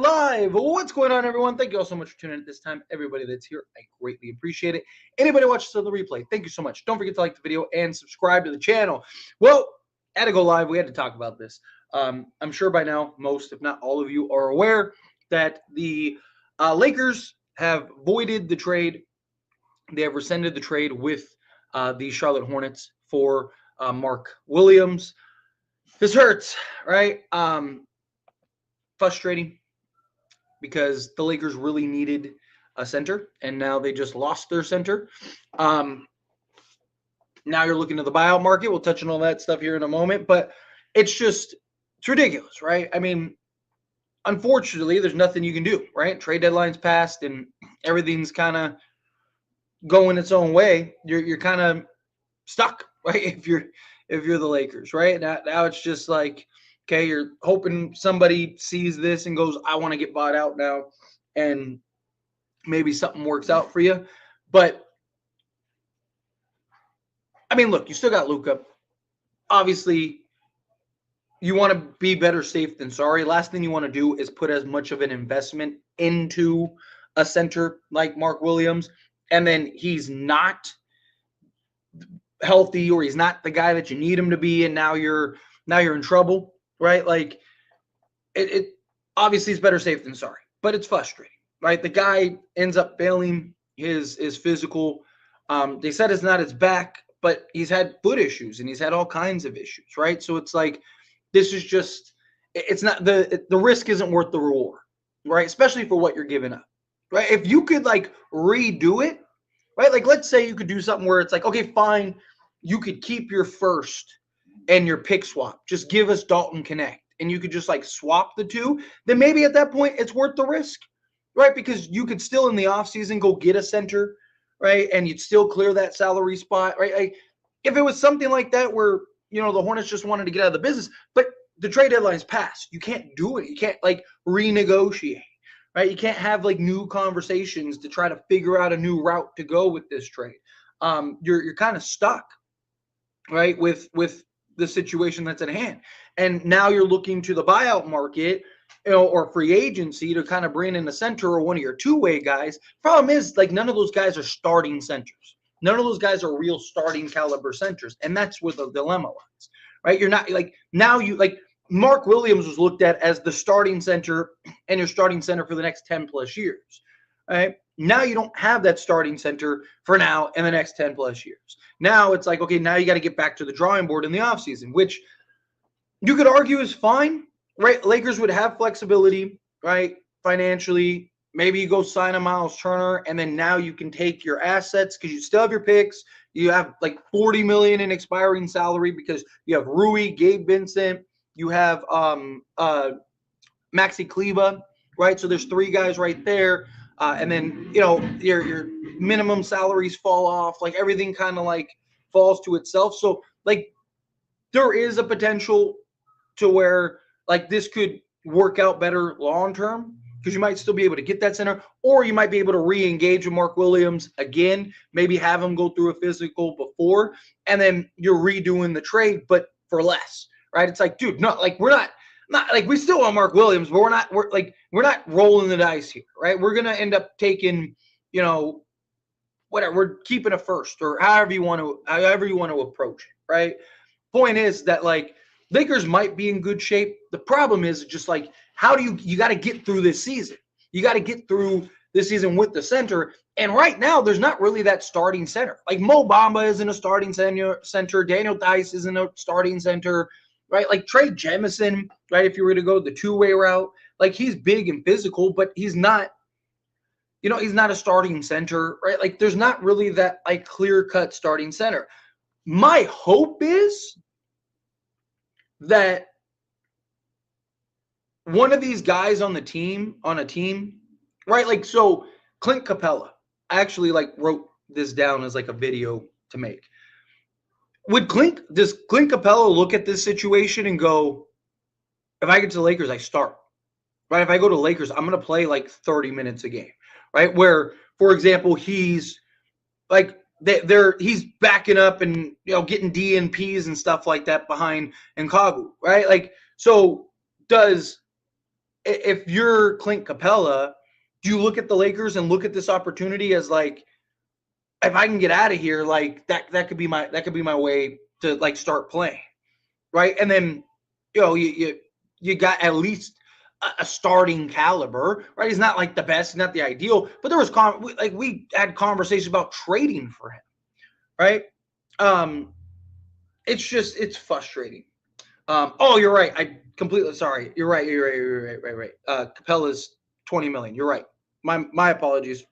Live. What's going on, everyone? Thank you all so much for tuning in at this time. Everybody that's here, I greatly appreciate it. Anybody watching the replay, thank you so much. Don't forget to like the video and subscribe to the channel. Well, had to go live. We had to talk about this. I'm sure by now, most, if not all of you, are aware that the Lakers have voided the trade. They have rescinded the trade with the Charlotte Hornets for Mark Williams. This hurts, right? Frustrating because the Lakers really needed a center, and now they just lost their center. Now you're looking to the buyout market. We'll touch on all that stuff here in a moment, but it's ridiculous, right? I mean, unfortunately, there's nothing you can do, right? Trade deadline's passed, and everything's kind of going its own way. You're kind of stuck, right? If you're the Lakers, right? Now it's just like, okay, you're hoping somebody sees this and goes, I want to get bought out now, and maybe something works out for you. But, I mean, look, you still got Luka. Obviously, you want to be better safe than sorry. Last thing you want to do is put as much of an investment into a center like Mark Williams, and then he's not healthy or he's not the guy that you need him to be, and now you're in trouble. Right? Like, it obviously is better safe than sorry, but it's frustrating, right? The guy ends up failing his physical. They said it's not his back, but he's had foot issues and he's had all kinds of issues, right? So it's like, this is just, it's not, the risk isn't worth the reward, right? Especially for what you're giving up, right? If you could like redo it, right? Like, let's say you could do something where it's like, okay, fine, you could keep your first and your pick swap. Just give us Dalton Connect, and you could just like swap the two. Then maybe at that point it's worth the risk, right? Because you could still in the offseason go get a center, right? And you'd still clear that salary spot, right? Like, if it was something like that where, you know, the Hornets just wanted to get out of the business, but the trade deadline's passed. You can't do it. You can't like renegotiate, right? You can't have like new conversations to try to figure out a new route to go with this trade. You're kind of stuck, right? With the situation that's at hand. And now you're looking to the buyout market, you know, or free agency to kind of bring in a center or one of your two-way guys. Problem is, like, none of those guys are starting centers. None of those guys are real starting caliber centers. And that's where the dilemma lies, right? You're not like, now you like Mark Williams was looked at as the starting center and your starting center for the next 10 plus years, right? Now you don't have that starting center for now and the next 10 plus years. Now it's like, okay, now you got to get back to the drawing board in the offseason, which you could argue is fine, right? Lakers would have flexibility, right? Financially, maybe you go sign a Miles Turner, and then now you can take your assets because you still have your picks. You have like $40 million in expiring salary because you have Rui, Gabe Vincent, you have Maxi Kleba, right? So there's three guys right there. And then, you know, your minimum salaries fall off, like everything kind of like falls to itself. So like there is a potential to where like this could work out better long term because you might still be able to get that center, or you might be able to re-engage with Mark Williams again, maybe have him go through a physical before, and then you're redoing the trade, but for less, right? It's like, dude, no, like we're not like, we still want Mark Williams, but we're not rolling the dice here, right? We're gonna end up taking, you know, whatever, we're keeping a first or however you want to approach it, right? Point is that like Lakers might be in good shape. The problem is just like, how do you got to get through this season? You got to get through this season with the center. And right now, there's not really that starting center. Like Mo Bamba isn't a starting center. Daniel Dice isn't a starting center. Right, like Trey Jemison, right? If you were to go the two-way route, like he's big and physical, but he's not, you know, he's not a starting center, right? Like there's not really that like clear-cut starting center. My hope is that one of these guys on a team, right? Like, so Clint Capella, I actually like wrote this down as like a video to make. Does Clint Capella look at this situation and go, if I get to the Lakers, I start, right? If I go to Lakers, I'm going to play like 30 minutes a game, right? Where, for example, he's like, he's backing up and, you know, getting DNPs and stuff like that behind Nkagu, right? Like, so if you're Clint Capella, do you look at the Lakers and look at this opportunity as like, if I can get out of here, like that could be my way to like start playing, right? And then you got at least a starting caliber, right? He's not like the best, not the ideal, but there was we had conversations about trading for him, right? It's frustrating. Oh, you're right. I completely sorry. You're right. Capella's 20 million. You're right. My apologies.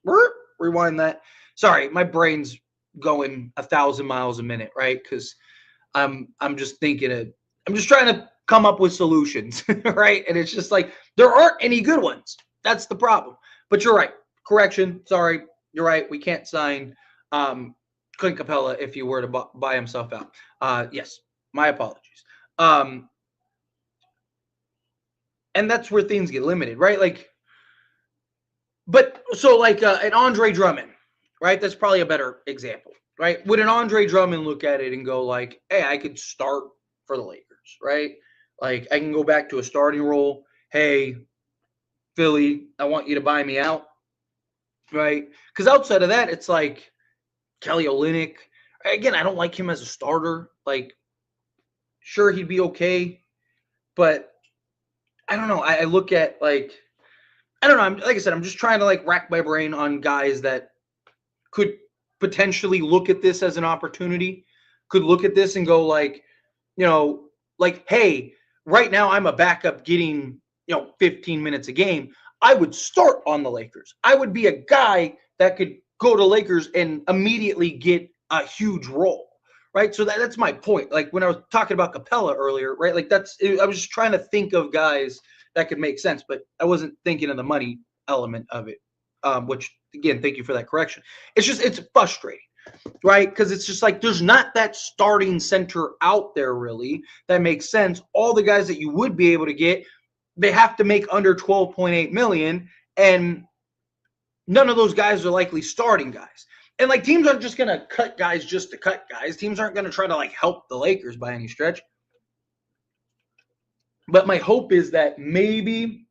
Rewind that. Sorry, my brain's going 1,000 miles a minute, right? Because I'm just I'm just trying to come up with solutions, right? And it's just like there aren't any good ones. That's the problem. But you're right. Correction. Sorry. You're right. We can't sign Clint Capella if he were to buy himself out. Yes. My apologies. And that's where things get limited, right? Like, but so like an Andre Drummond, right? That's probably a better example, right? Would an Andre Drummond look at it and go like, hey, I could start for the Lakers, right? Like I can go back to a starting role. Hey, Philly, I want you to buy me out, right? Because outside of that, it's like Kelly Olynyk. Again, I don't like him as a starter. Like, sure, he'd be okay, but I don't know. I look at like, I don't know. Like I said, I'm just trying to like rack my brain on guys that could potentially look at this as an opportunity, could look at this and go like, like, hey, right now I'm a backup getting, 15 minutes a game. I would start on the Lakers. I would be a guy that could go to Lakers and immediately get a huge role, right? So that's my point. Like when I was talking about Capella earlier, right? Like I was just trying to think of guys that could make sense, but I wasn't thinking of the money element of it, which again, thank you for that correction. It's frustrating, right? Because it's just like there's not that starting center out there really that makes sense. All the guys that you would be able to get, they have to make under 12.8 million, and none of those guys are likely starting guys. And like teams aren't just gonna cut guys just to cut guys. Teams aren't gonna try to like help the Lakers by any stretch. But my hope is that maybe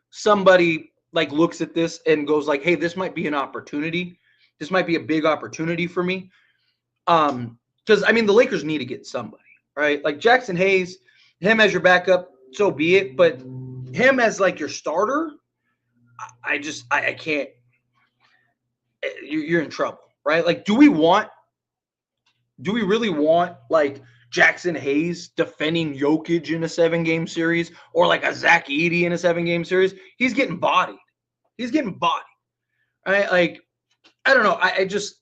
somebody like looks at this and goes like, hey, this might be an opportunity. This might be a big opportunity for me. Because I mean the Lakers need to get somebody, right? Like Jackson Hayes, him as your backup, so be it. But him as like your starter, I can't. You're in trouble, right? Like, do we really want like Jackson Hayes defending Jokic in a 7-game series or like a Zach Edey in a 7-game series? He's getting bodied. Right? Like, I don't know. I just,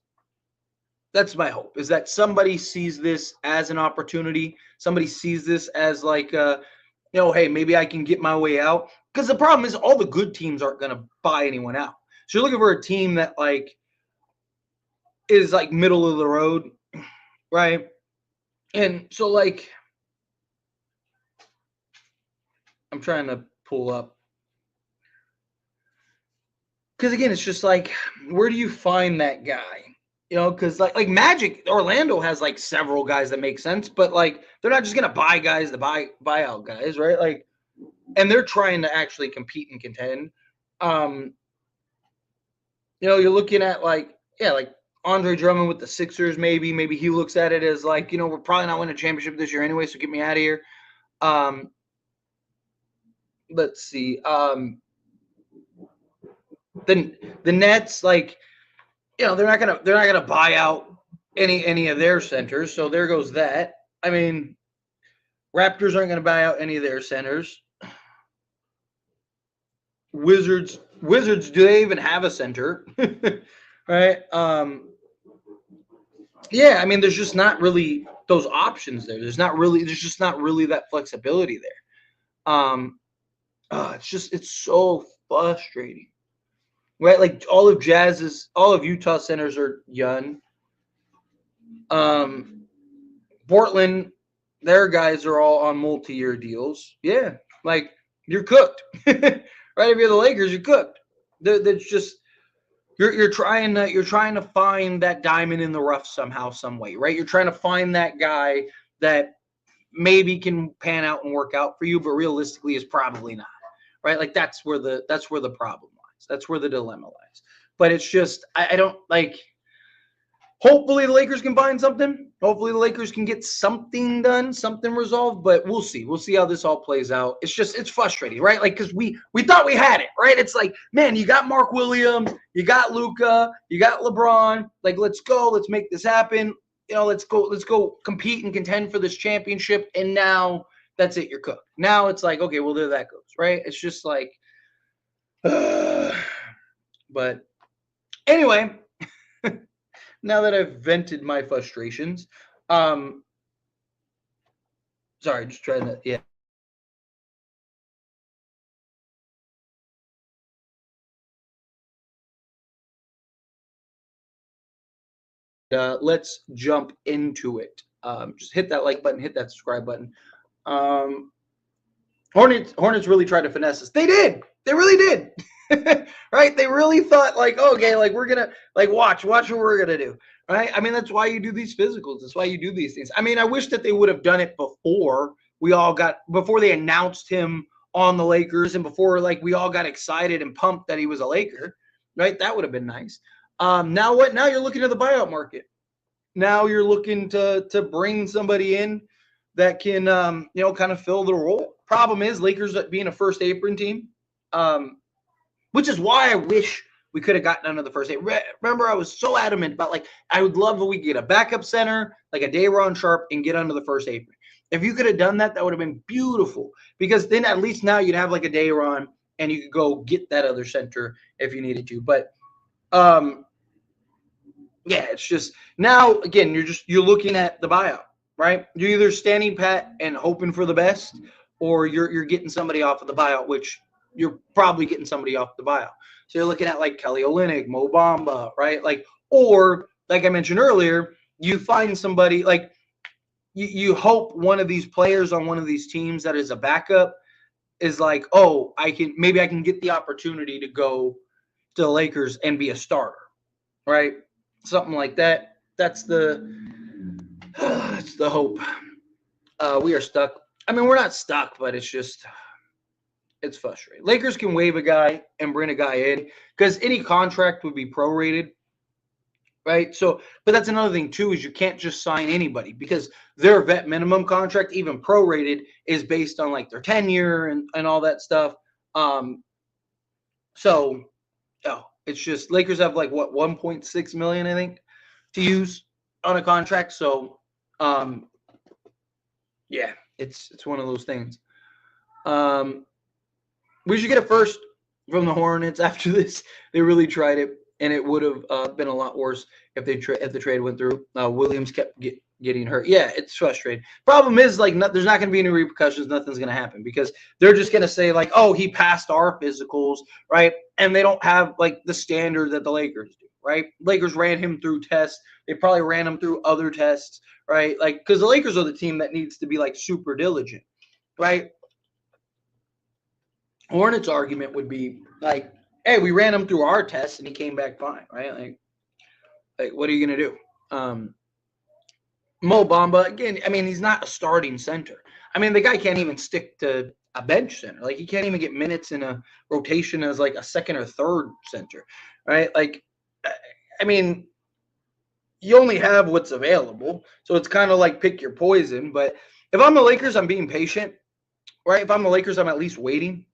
that's my hope, is that somebody sees this as an opportunity. Somebody sees this as like, hey, maybe I can get my way out. Because the problem is all the good teams aren't going to buy anyone out. So you're looking for a team that like is like middle of the road, right? And so like I'm trying to pull up. Because again, it's just like, where do you find that guy? Because like Magic, Orlando has like several guys that make sense, but like they're not just gonna buy guys to buy out guys, right? Like, and they're trying to actually compete and contend. You're looking at like Andre Drummond with the Sixers. Maybe he looks at it as like, we're probably not winning a championship this year anyway, so get me out of here. Let's see. Then the Nets, like, they're not gonna buy out any of their centers. So there goes that. I mean, Raptors aren't gonna buy out any of their centers. Wizards, do they even have a center? Right? Yeah, I mean, there's just not really those options there. There's just not really that flexibility there. It's so frustrating. Right? Like all of Utah centers are young. Portland, their guys are all on multi-year deals. Yeah, like you're cooked. Right? If you're the Lakers, you're cooked. That's just you're trying to find that diamond in the rough somehow, some way, right? You're trying to find that guy that maybe can pan out and work out for you, but realistically is probably not. right? Like that's where the problem lies. That's where the dilemma lies. But it's just I don't like. Hopefully the Lakers can find something. Hopefully the Lakers can get something done, something resolved. But we'll see. We'll see how this all plays out. It's frustrating, right? Like because we thought we had it, right? It's like, man, you got Mark Williams, you got Luka, you got LeBron. Like let's go, let's make this happen. Let's go compete and contend for this championship. And now that's it, you're cooked. Now it's like, okay, well there that goes, right? It's just like, but anyway. Now that I've vented my frustrations, sorry, just trying to, yeah. Let's jump into it. Just hit that like button, hit that subscribe button. Hornets really tried to finesse us. They did. They really did. Right? They really thought like, okay, like we're gonna like watch what we're gonna do. Right? I mean, that's why you do these physicals. That's why you do these things. I mean, I wish that they would have done it before before they announced him on the Lakers and before like we all got excited and pumped that he was a Laker. Right? That would have been nice. Now what? Now you're looking at the buyout market. Now you're looking to bring somebody in that can kind of fill the role. Problem is Lakers being a first apron team, which is why I wish we could have gotten under the first eight. Remember, I was so adamant about like I would love if we could get a backup center like a Day'Ron Sharpe and get under the first apron. If you could have done that, that would have been beautiful because then at least now you'd have like a Day'Ron and you could go get that other center if you needed to. But yeah, it's just now again you're looking at the buyout. Right? You're either standing pat and hoping for the best, or you're getting somebody off of the buyout, which you're probably getting somebody off the buyout. So you're looking at like Kelly Olynyk, Mo Bamba, right? Like, or like I mentioned earlier, you find somebody like you hope one of these players on one of these teams that is a backup is like, oh, I can get the opportunity to go to the Lakers and be a starter, right? Something like that. That's the hope. We are stuck. I mean, we're not stuck, but it's frustrating. Lakers can waive a guy and bring a guy in because any contract would be prorated, right? So, but that's another thing too is you can't just sign anybody because their vet minimum contract, even prorated, is based on like their tenure and all that stuff. It's just Lakers have like what 1.6 million, I think, to use on a contract. So. Yeah, it's one of those things. We should get a first from the Hornets after this. They really tried it, and it would have been a lot worse if the trade went through. Williams kept getting hurt. Yeah, it's frustrating. Problem is, like, there's not going to be any repercussions. Nothing's going to happen because they're just going to say, like, oh, he passed our physicals, right? And they don't have, like, the standard that the Lakers do, right? Lakers ran him through tests. They probably ran him through other tests, right? Like, because the Lakers are the team that needs to be, like, super diligent, right? Hornets' argument would be, like, hey, we ran him through our tests and he came back fine, right? Like what are you going to do? Mo Bamba, again, I mean, he's not a starting center. I mean, the guy can't even stick to a bench center. Like, he can't even get minutes in a rotation as, like, a second or third center, right? Like, I mean, you only have what's available. So it's kind of like pick your poison. But if I'm the Lakers, I'm being patient, right? If I'm the Lakers, I'm at least waiting,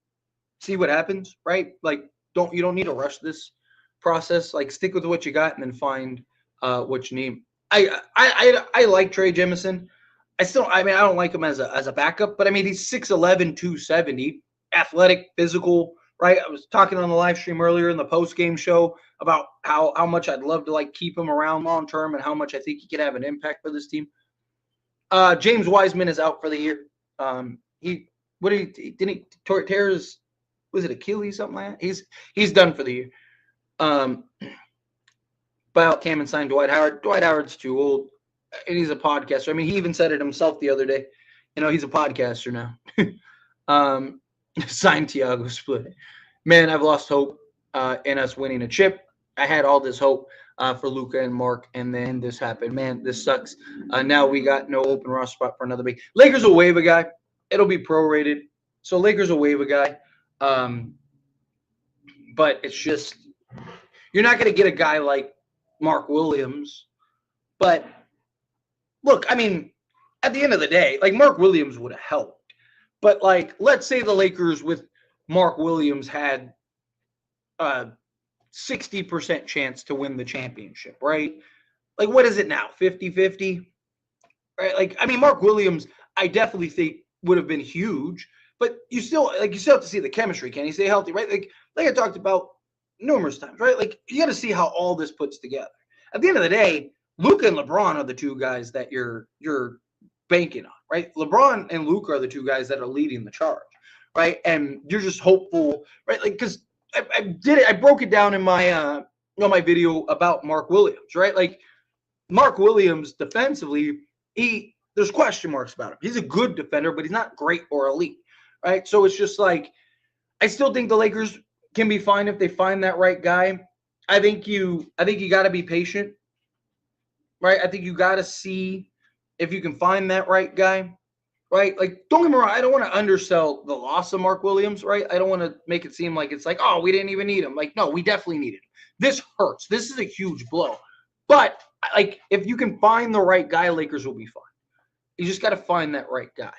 see what happens, right? Like, you don't need to rush this process. Like, stick with what you got and then find what you need. I like Trey Jemison. I don't like him as a backup, but I mean, he's 6'11", 270, athletic, physical, right? I was talking on the live stream earlier in the post-game show about how much I'd love to, like, keep him around long term and how much I think he could have an impact for this team. James Wiseman is out for the year. Tear his, was it Achilles, something like that? He's done for the year. Buyout came and signed Dwight Howard. Dwight Howard's too old, and he's a podcaster. I mean, he even said it himself the other day. He's a podcaster now. Signed Tiago Split. Man, I've lost hope in us winning a chip. I had all this hope for Luka and Mark, and then this happened. Man, this sucks. Now we got no open roster spot for another big. Lakers will waive a guy. It'll be prorated. So Lakers will waive a guy. But it's just, you're not going to get a guy like Mark Williams. But look, I mean, at the end of the day, like, Mark Williams would have helped. But, like, let's say the Lakers with Mark Williams had a 60% chance to win the championship, right? Like, what is it now? 50-50? Right? Like, I mean, Mark Williams, I definitely think would have been huge, but you still have to see the chemistry. Can he stay healthy, right? Like I talked about numerous times, right? Like, you got to see how all this puts together. At the end of the day, Luka and LeBron are the two guys that you're banking on, right? LeBron and Luka are the two guys that are leading the charge, right? And you're just hopeful, right? Like, because I broke it down in my my video about Mark Williams, right? Like, Mark Williams defensively, there's question marks about him. He's a good defender, but he's not great or elite, right? So it's just like, I still think the Lakers can be fine if they find that right guy. I think you got to be patient, right? I think you got to see if you can find that right guy, right? Like, don't get me wrong, I don't want to undersell the loss of Mark Williams, right? I don't want to make it seem like it's like, oh, we didn't even need him. Like, no, we definitely needed him. This hurts. This is a huge blow. But, like, if you can find the right guy, Lakers will be fine. You just got to find that right guy.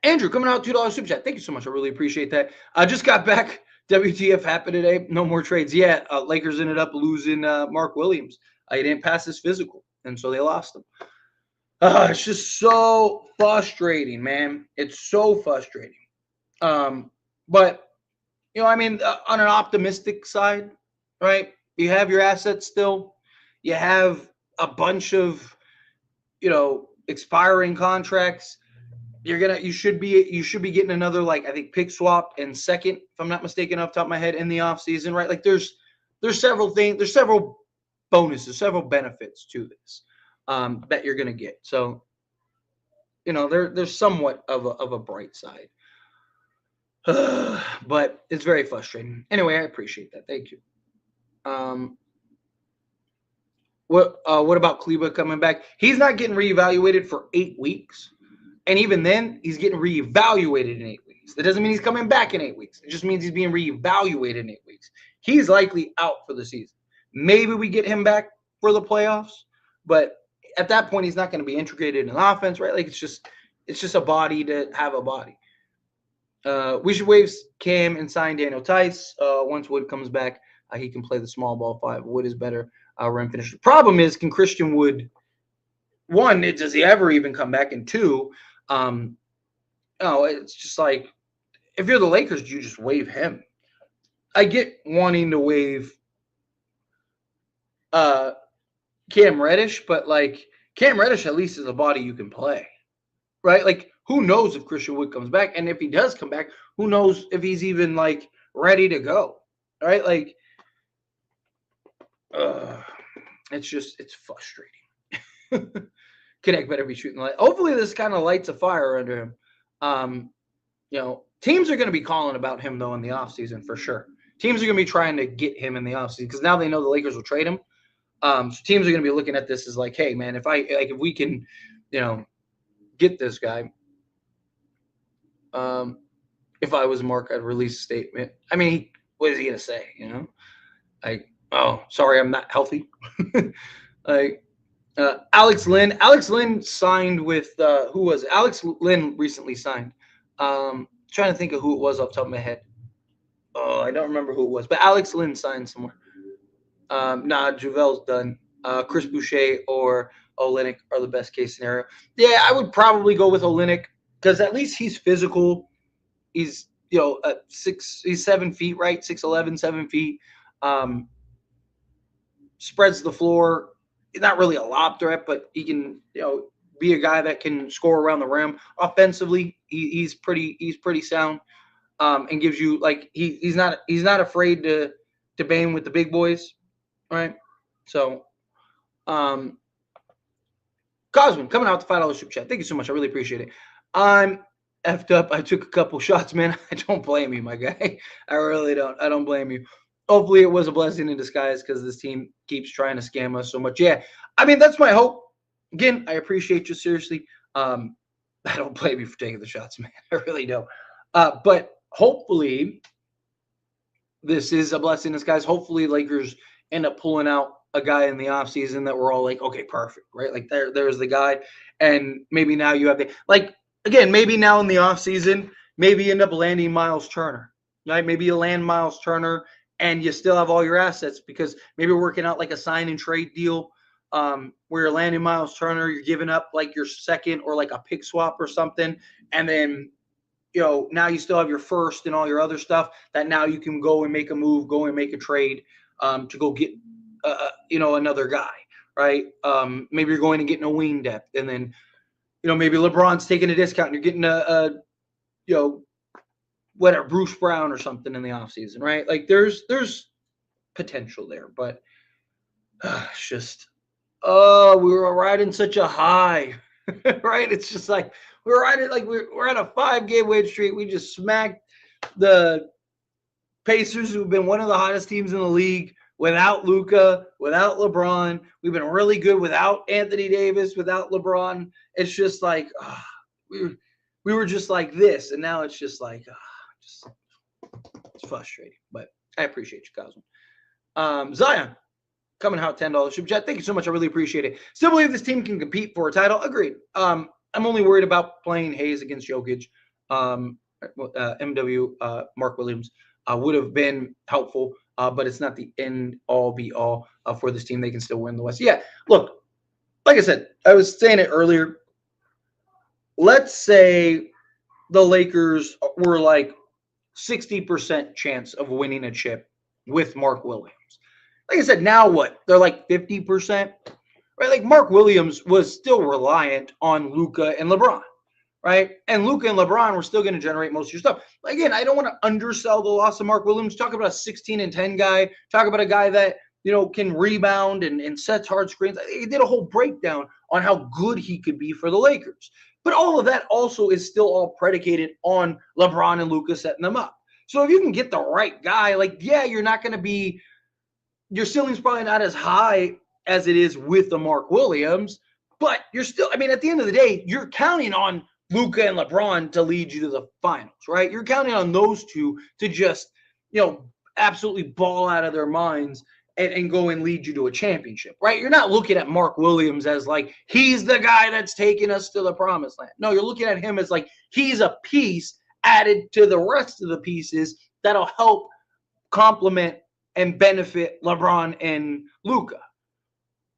Andrew, coming out, $2 super chat. Thank you so much. I really appreciate that. I just got back. WTF happened today. No more trades yet. Lakers ended up losing Mark Williams. He didn't pass his physical, and so they lost him. It's just so frustrating, man. It's so frustrating. But, I mean, on an optimistic side, right? You have your assets still. You have a bunch of, expiring contracts. You should be getting another, like, I think, pick swap and second, if I'm not mistaken, off the top of my head, in the offseason, right? Like, there's several things, there's several bonuses, several benefits to this that you're gonna get. So, there's somewhat of a bright side. But it's very frustrating. Anyway, I appreciate that. Thank you. What about Kleba coming back? He's not getting reevaluated for 8 weeks. And even then, he's getting reevaluated in 8 weeks. That doesn't mean he's coming back in 8 weeks. It just means he's being reevaluated in 8 weeks. He's likely out for the season. Maybe we get him back for the playoffs, but at that point, he's not going to be integrated in offense, right? Like, it's just a body to have a body. We should waive Cam and sign Daniel Tice. Once Wood comes back, he can play the small ball 5. Wood is better. Rim finisher. The problem is, can Christian Wood, one, does he ever even come back? And two, it's just like, if you're the Lakers, you just waive him. I get wanting to waive Cam Reddish, but, like, Cam Reddish at least is a body you can play, right? Like, who knows if Christian Wood comes back? And if he does come back, who knows if he's even, like, ready to go, right? Like, it's frustrating. Connect better be shooting light. Hopefully this kind of lights a fire under him. Teams are going to be calling about him, though, in the offseason for sure. Teams are going to be trying to get him in the offseason because now they know the Lakers will trade him. So teams are going to be looking at this as like, hey, man, if we can, get this guy. If I was Mark, I'd release a statement. I mean, what is he going to say? Like, oh, sorry, I'm not healthy. Like, Alex Lynn. Alex Lynn signed with who was it? Alex Lynn recently signed. Trying to think of who it was off the top of my head. Oh, I don't remember who it was, but Alex Lynn signed somewhere. JaVale's done. Chris Boucher or Olynyk are the best case scenario. Yeah, I would probably go with Olynyk because at least he's physical. He's he's 7 feet, right? 6'11", 7 feet. Spreads the floor. He's not really a lob threat, but he can, be a guy that can score around the rim. Offensively, he's pretty sound, and gives you, like, he's not afraid to bang with the big boys, right? So, Cosman coming out the $5 super chat. Thank you so much. I really appreciate it. I'm effed up. I took a couple shots, man. I don't blame you, my guy. I really don't. I don't blame you. Hopefully it was a blessing in disguise because this team keeps trying to scam us so much. Yeah, I mean, that's my hope. Again, I appreciate you, seriously. I don't blame you for taking the shots, man. I really don't. But hopefully this is a blessing in disguise. Hopefully Lakers end up pulling out a guy in the offseason that we're all like, okay, perfect, right? Like there's the guy. And maybe now you have again, maybe now in the offseason, maybe you end up landing Miles Turner, right? Maybe you land Miles Turner and you still have all your assets because maybe you're working out like a sign and trade deal where you're landing Miles Turner, you're giving up like your second or like a pick swap or something. And then now you still have your first and all your other stuff that now you can go and make a move, go and make a trade to go get, another guy, right? Maybe you're going and getting a wing depth, and then, maybe LeBron's taking a discount and you're getting whatever, Bruce Brown or something in the offseason, right? Like there's potential there, but it's just, we were riding such a high, right? It's just like, we're riding like we're at a 5-game win streak. We just smacked the Pacers, who've been one of the hottest teams in the league, without Luka, without LeBron. We've been really good without Anthony Davis, without LeBron. It's just like we were just like this, and now it's just like it's frustrating. But I appreciate you, Cosmo. Zion coming out $10 super chat. Thank you so much. I really appreciate it. Still believe this team can compete for a title. Agreed. I'm only worried about playing Hayes against Jokic. Mark Williams would have been helpful, but it's not the end all be all for this team. They can still win the West. Yeah, look, like I said, I was saying it earlier. Let's say the Lakers were like 60% chance of winning a chip with Mark Williams. Like I said, now what? They're like 50%, right? Like Mark Williams was still reliant on Luka and LeBron, right? And Luka and LeBron were still going to generate most of your stuff. Again, I don't want to undersell the loss of Mark Williams. Talk about a 16-10 guy. Talk about a guy that, can rebound and sets hard screens. He did a whole breakdown on how good he could be for the Lakers. But all of that also is still all predicated on LeBron and Luka setting them up. So if you can get the right guy, you're not going to be – your ceiling's probably not as high as it is with the Mark Williams, but you're still – at the end of the day, you're counting on Luka and LeBron to lead you to the finals, right? You're counting on those two to just, absolutely ball out of their minds and go and lead you to a championship, right? You're not looking at Mark Williams as like, he's the guy that's taking us to the promised land. No, you're looking at him as like, he's a piece added to the rest of the pieces that'll help complement and benefit LeBron and Luka.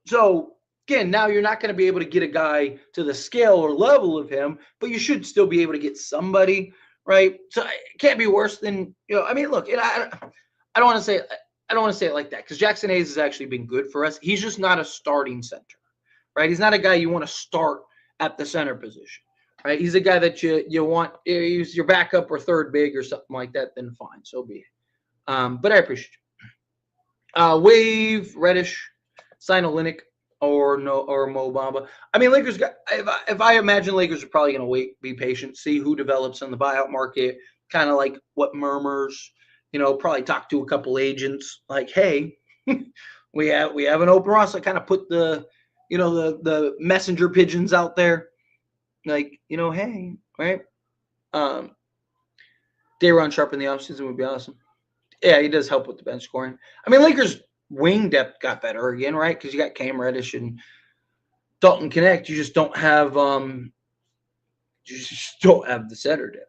So again, now you're not going to be able to get a guy to the scale or level of him, but you should still be able to get somebody, right? So it can't be worse than, look, I don't want to say it like that because Jackson Hayes has actually been good for us. He's just not a starting center, right? He's not a guy you want to start at the center position, right? He's a guy that you want, he's your backup or third big or something like that, then fine, so be it. But I appreciate you. Wave, Reddish, sign Olynyk or Mo Bamba. Lakers got, if I imagine Lakers are probably going to wait, be patient, see who develops in the buyout market, kind of like what murmurs, probably talk to a couple agents like, hey, we have an open roster. Kind of put the messenger pigeons out there, like, hey, right? Day'Ron Sharpe in the offseason would be awesome. Yeah, he does help with the bench scoring. Lakers wing depth got better again, right? Because you got Cam Reddish and Dalton Connect. You just don't have the center depth.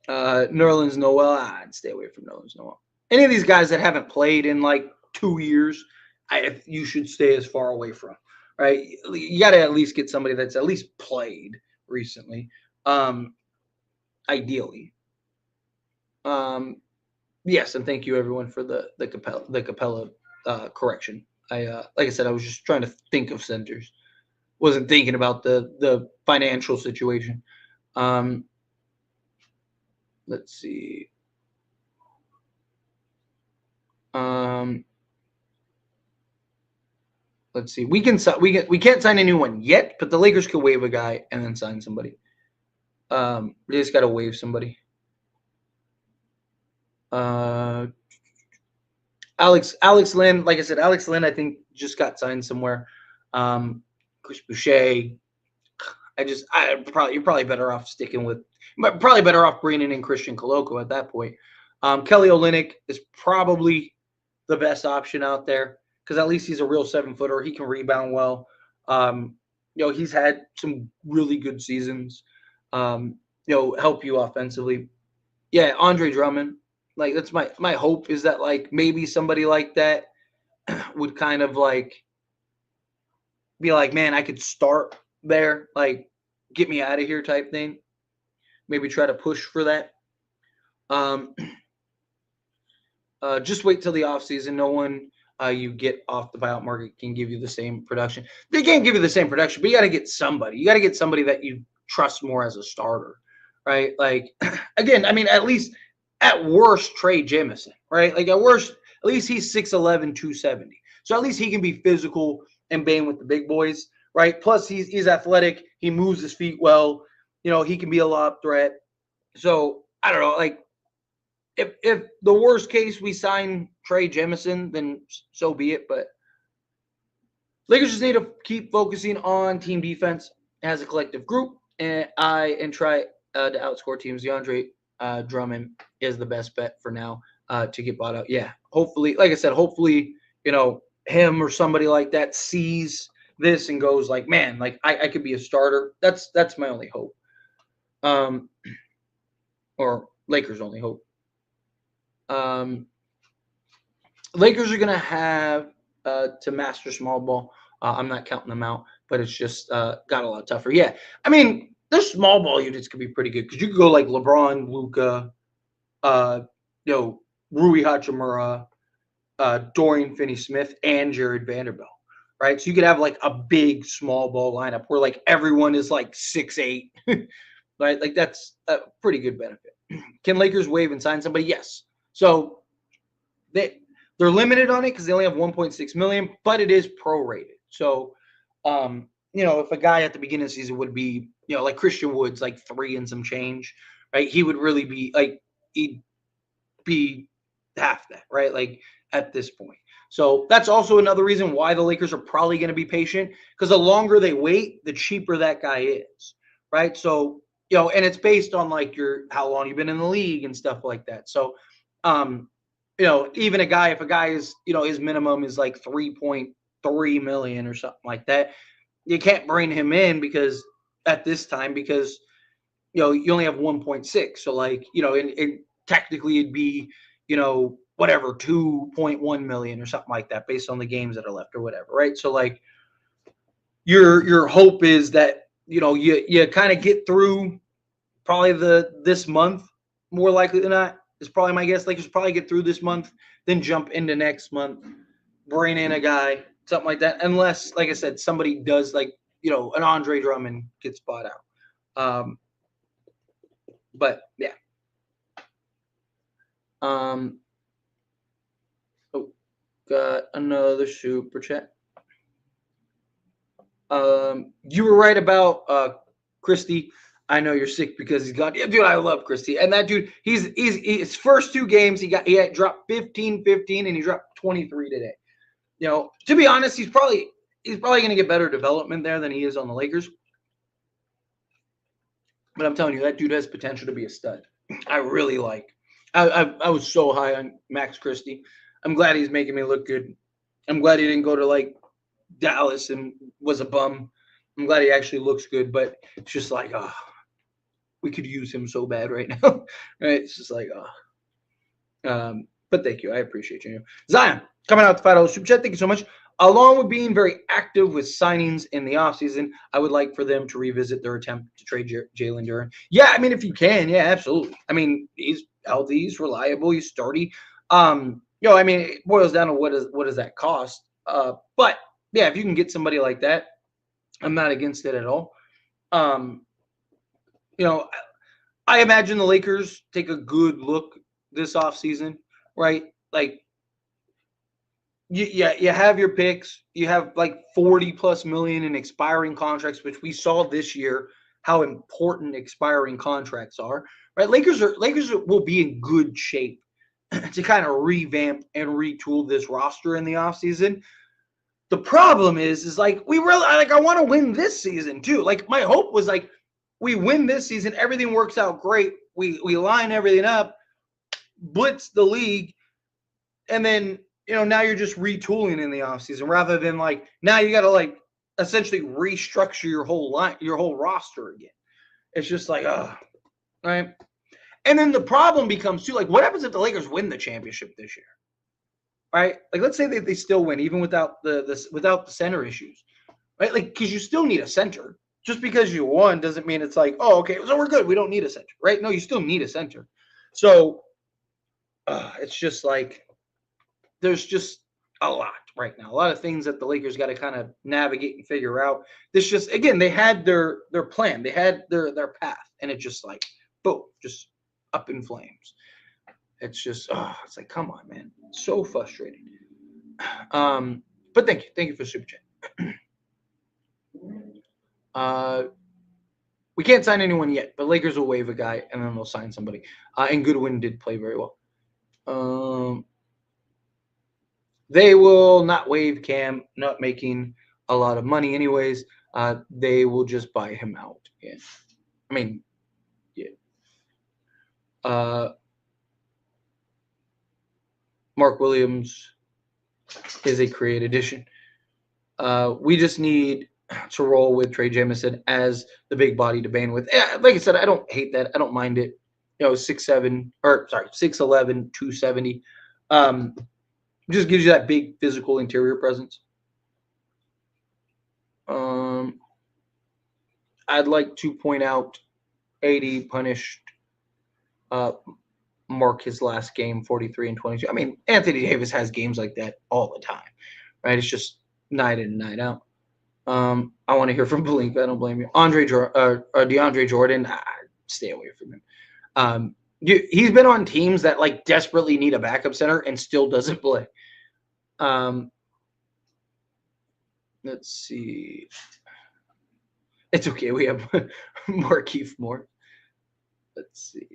Nerlens Noel, I'd stay away from Nerlens Noel. Any of these guys that haven't played in like 2 years, you should stay as far away from, right? You got to at least get somebody that's at least played recently, ideally. Yes, and thank you everyone for the Capella correction. Like I said, I was just trying to think of centers, wasn't thinking about the financial situation. Let's see. Let's see. We can't sign anyone yet, but the Lakers could waive a guy and then sign somebody. We just got to waive somebody. Alex Lynn, like I said, Alex Lynn, I think just got signed somewhere. Chris Boucher, You're probably better off sticking with, but probably better off bringing in Christian Koloko at that point. Kelly Olynyk is probably the best option out there because at least he's a real 7-footer. He can rebound well. He's had some really good seasons. Help you offensively. Yeah, Andre Drummond. Like that's my hope is that like maybe somebody like that would kind of like be like, man, I could start there, like get me out of here type thing. Maybe try to push for that. Just wait till the offseason. No one you get off the buyout market can give you the same production. They can't give you the same production, but you got to get somebody. You got to get somebody that you trust more as a starter, right? Like, again, I mean, at worst, Trey Jamison, right? Like, at worst, at least he's 6'11", 270. So at least he can be physical and bang with the big boys, right? Plus, he's athletic. He moves his feet well. He can be a lob threat. So, I don't know, like, if the worst case we sign Trey Jamison, then so be it. But Lakers just need to keep focusing on team defense as a collective group, and try to outscore teams. DeAndre Drummond is the best bet for now to get bought out. Yeah, hopefully, like I said, hopefully him or somebody like that sees this and goes like, man, like I could be a starter. That's my only hope. Or Lakers' only hope. Lakers are going to have to master small ball. I'm not counting them out, but it's just got a lot tougher. Yeah, I mean, their small ball units could be pretty good because you could go like LeBron, Luka, Rui Hachimura, Dorian Finney-Smith, and Jared Vanderbilt, right? So you could have like a big small ball lineup where like everyone is like 6'8", right? Like that's a pretty good benefit. Can Lakers waive and sign somebody? Yes. So they're limited on it because they only have 1.6 million, but it is prorated. So, if a guy at the beginning of the season would be, like Christian Wood's like 3 and some change, right? He would really be like, he'd be half that, right? Like at this point. So that's also another reason why the Lakers are probably going to be patient because the longer they wait, the cheaper that guy is, right? So, and it's based on like how long you've been in the league and stuff like that. So, even if a guy is, his minimum is like 3.3 million or something like that, you can't bring him in because at this time, because, you only have 1.6. So like, and technically it'd be, whatever, 2.1 million or something like that based on the games that are left or whatever. Right. So like your hope is that, you kind of get through probably this month, more likely than not. Is probably my guess. Lakers probably get through this month, then jump into next month, bring in a guy, something like that. Unless, like I said, somebody does like, an Andre Drummond gets bought out. But yeah. Got another super chat. You were right about Christie. I know you're sick because he's gone. Yeah, dude, I love Christie. And that dude, he's his first 2 games, he had dropped 15, and he dropped 23 today. To be honest, he's probably going to get better development there than he is on the Lakers. But I'm telling you, that dude has potential to be a stud. I really like. I was so high on Max Christie. I'm glad he's making me look good. I'm glad he didn't go to like Dallas and was a bum. I'm glad he actually looks good, but it's just like, we could use him so bad right now. Right? It's just like, but thank you. I appreciate you. Zion, coming out the $5 super chat. Thank you so much. Along with being very active with signings in the offseason, I would like for them to revisit their attempt to trade Jalen Duren. Yeah, I mean, if you can, yeah, absolutely. I mean, he's healthy, he's reliable, he's sturdy. I mean, it boils down to what does that cost? But yeah, if you can get somebody like that, I'm not against it at all. I imagine the Lakers take a good look this offseason, right? Like, you have your picks. You have like 40 plus million in expiring contracts, which we saw this year how important expiring contracts are, right? Lakers will be in good shape to kind of revamp and retool this roster in the offseason. The problem is like we really like I want to win this season too. Like my hope was like we win this season, everything works out great. We line everything up, blitz the league, and then now you're just retooling in the offseason rather than like now you got to like essentially restructure your whole roster again. It's just like right. And then the problem becomes too like what happens if the Lakers win the championship this year? Right? Like let's say they still win even without the center issues. Right? Like cuz you still need a center. Just because you won doesn't mean it's like, "Oh, okay, so we're good. We don't need a center." Right? No, you still need a center. So it's just like there's just a lot right now. A lot of things that the Lakers got to kind of navigate and figure out. This just again, they had their plan, they had their path, and it just like boom, just up in flames. It's just it's like come on, man, so frustrating. But thank you for super chat. We can't sign anyone yet, but Lakers will waive a guy and then they'll sign somebody. And Goodwin did play very well. They will not waive Cam, not making a lot of money anyways. They will just buy him out. Yeah. I mean, yeah. Mark Williams is a great addition. We just need to roll with Trey Jamison as the big body to bang with. Like I said, I don't hate that. I don't mind it. 6'11", 270. Just gives you that big physical interior presence. I'd like to point out AD punished Mark his last game, 43 and 22. I mean, Anthony Davis has games like that all the time, right? It's just night in and night out. I want to hear from Blink. I don't blame you. DeAndre Jordan, stay away from him. He's been on teams that like desperately need a backup center and still doesn't play. Let's see. It's okay. We have Markieff Moore. Let's see.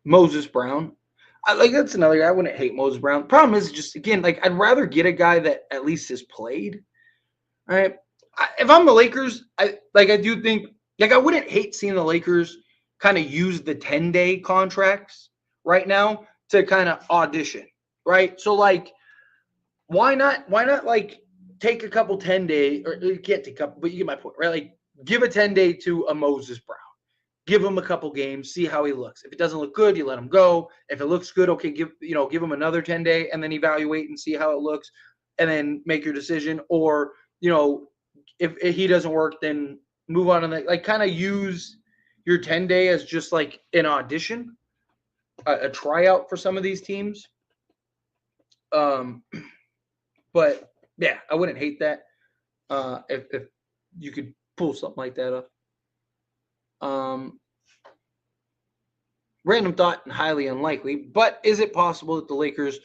Moses Brown. That's another guy. I wouldn't hate Moses Brown. Problem is just again, like I'd rather get a guy that at least has played. All right. If I'm the Lakers, I do think like I wouldn't hate seeing the Lakers kind of use the 10-day contracts right now to kind of audition. Right. So like why not like take a couple 10-day or you can't take a couple, but you get my point, right? Like give a 10-day to a Moses Brown. Give him a couple games, see how he looks. If it doesn't look good, you let him go. If it looks good, okay, give him another 10-day and then evaluate and see how it looks and then make your decision. Or, if he doesn't work, then move on and like kind of use your 10-day as just like an audition, a tryout for some of these teams. But yeah, I wouldn't hate that if you could pull something like that up. Random thought and highly unlikely, but is it possible that the Lakers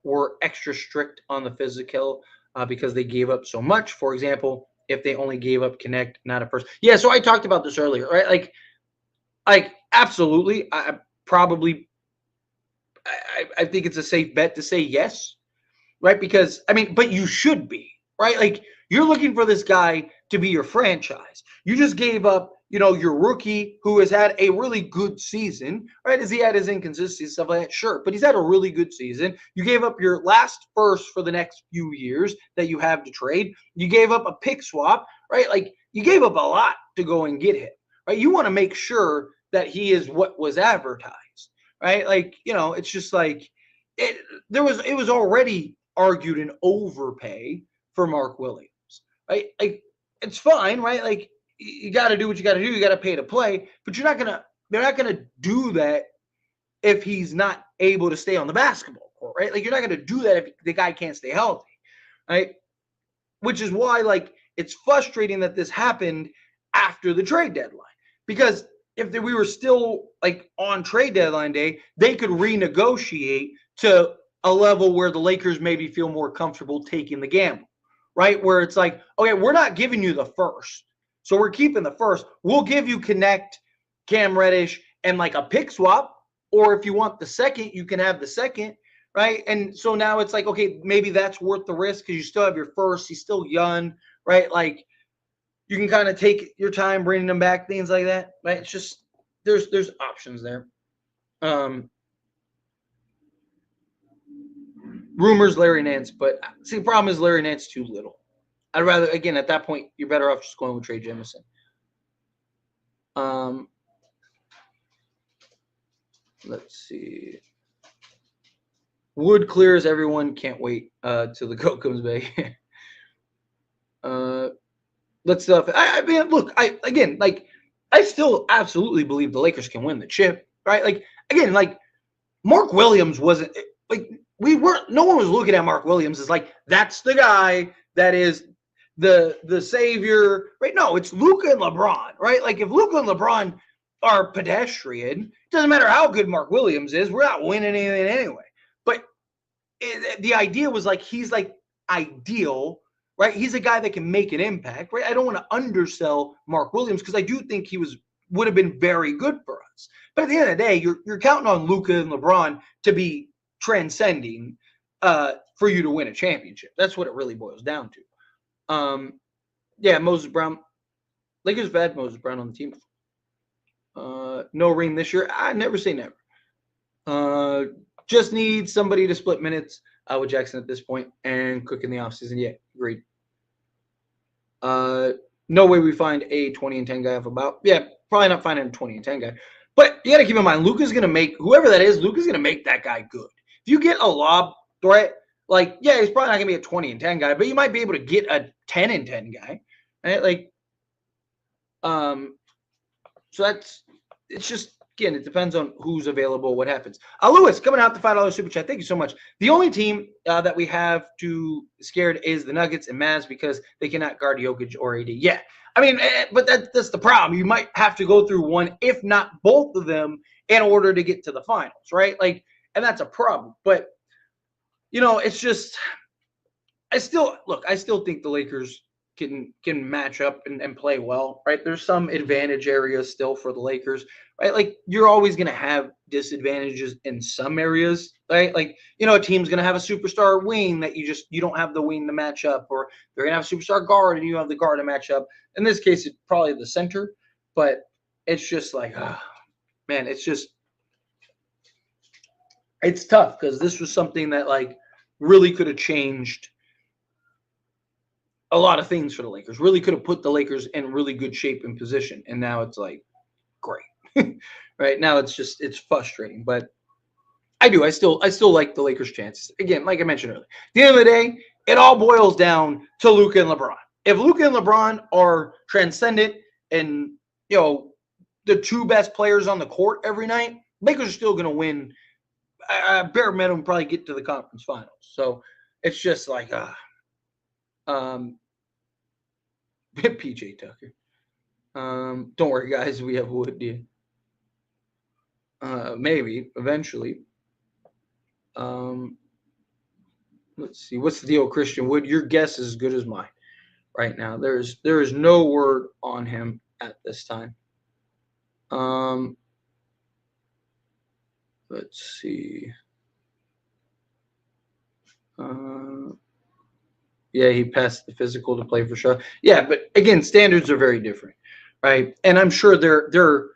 were extra strict on the physical because they gave up so much? For example, if they only gave up Connect, not a first. Yeah, so I talked about this earlier, right? Like absolutely. I think it's a safe bet to say yes, right? Because but you should be, right? Like you're looking for this guy to be your franchise. You just gave up, your rookie who has had a really good season, right? Has he had his inconsistencies, stuff like that? Sure, but he's had a really good season. You gave up your last first for the next few years that you have to trade. You gave up a pick swap, right? Like you gave up a lot to go and get him, right? You want to make sure that he is what was advertised, right? Like, it's just like it was already argued an overpay for Mark Williams, right? Like it's fine, right? Like you got to do what you got to do. You got to pay to play, but they're not going to do that if he's not able to stay on the basketball court, right? Like you're not going to do that if the guy can't stay healthy, right? Which is why like it's frustrating that this happened after the trade deadline, because if we were still like on trade deadline day, they could renegotiate to a level where the Lakers maybe feel more comfortable taking the gamble, right? Where it's like, okay, we're not giving you the first, so we're keeping the first. We'll give you Connect, Cam Reddish, and like a pick swap. Or if you want the second, you can have the second, right? And so now it's like, okay, maybe that's worth the risk because you still have your first. He's still young, right? Like you can kind of take your time bringing him back, things like that, right? It's just there's options there. Rumors Larry Nance, but see, the problem is Larry Nance too little. I'd rather, again, at that point, you're better off just going with Trey Jemison. Let's see. Wood clears. Everyone can't wait till the goat comes back. Let's stuff. I mean, look. I still absolutely believe the Lakers can win the chip, right? Like again, like Mark Williams wasn't like we weren't. No one was looking at Mark Williams as like that's the guy that is the savior, right? No, it's Luka and LeBron, right? Like if Luka and LeBron are pedestrian, it doesn't matter how good Mark Williams is, we're not winning anything anyway. But the idea was like he's like ideal, right? He's a guy that can make an impact, right? I don't want to undersell Mark Williams because I do think he would have been very good for us. But at the end of the day, you're counting on Luka and LeBron to be transcending for you to win a championship. That's what it really boils down to. Yeah, Moses Brown. Lakers have had Moses Brown on the team. No ring this year. I never say never. Just need somebody to split minutes with Jackson at this point and Cook in the offseason. Yeah, agreed. No way we find a 20 and 10 guy off about. Yeah, probably not finding a 20 and 10 guy. But you got to keep in mind, Luka's going to make, whoever that is, Luka's going to make that guy good. If you get a lob threat, like, yeah, he's probably not going to be a 20 and 10 guy, but you might be able to get a 10 and 10 guy. Right? Like, so it's just, again, it depends on who's available, what happens. Lewis, coming out the $5 super chat. Thank you so much. The only team that we have to scared is the Nuggets and Mavs because they cannot guard Jokic or AD. Yeah, I mean, but that's the problem. You might have to go through one, if not both of them, in order to get to the finals, right? Like, and that's a problem. But, you know, it's just, I still think the Lakers can match up and play well, right? There's some advantage areas still for the Lakers, right? Like you're always going to have disadvantages in some areas, right? Like, you know, a team's going to have a superstar wing that you don't have the wing to match up, or they're going to have a superstar guard and you have the guard to match up. In this case, it's probably the center, but it's just like, man, it's tough because this was something that like really could have changed a lot of things for the Lakers. Really could have put the Lakers in really good shape and position. And now it's like, great. Right now it's frustrating. But I still like the Lakers' chances. Again, like I mentioned earlier, at the end of the day, it all boils down to Luka and LeBron. If Luka and LeBron are transcendent and, you know, the two best players on the court every night, Lakers are still going to win. Bare minimum, probably get to the conference finals. So it's just like, PJ Tucker. Don't worry, guys. We have Wood. Yeah. Maybe eventually. Let's see. What's the deal, Christian Wood? Your guess is as good as mine right now. There is no word on him at this time. Let's see. Yeah, he passed the physical to play for sure. Yeah, but again, standards are very different, right? And I'm sure their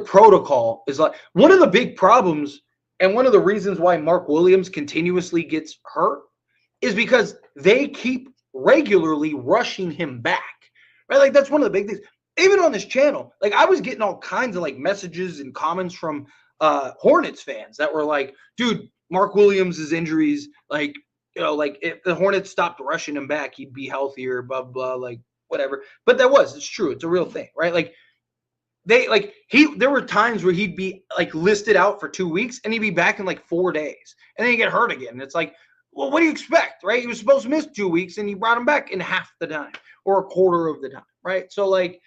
protocol is like one of the big problems, and one of the reasons why Mark Williams continuously gets hurt is because they keep regularly rushing him back, right? Like that's one of the big things. Even on this channel, like I was getting all kinds of like messages and comments from Hornets fans that were like, dude, Mark Williams' injuries, like, you know, like if the Hornets stopped rushing him back, he'd be healthier, blah, blah, like whatever. But it's true. It's a real thing, right? Like there were times where he'd be like listed out for 2 weeks and he'd be back in like 4 days and then he'd get hurt again. And it's like, well, what do you expect, right? He was supposed to miss 2 weeks and you brought him back in half the time or a quarter of the time, right? So like,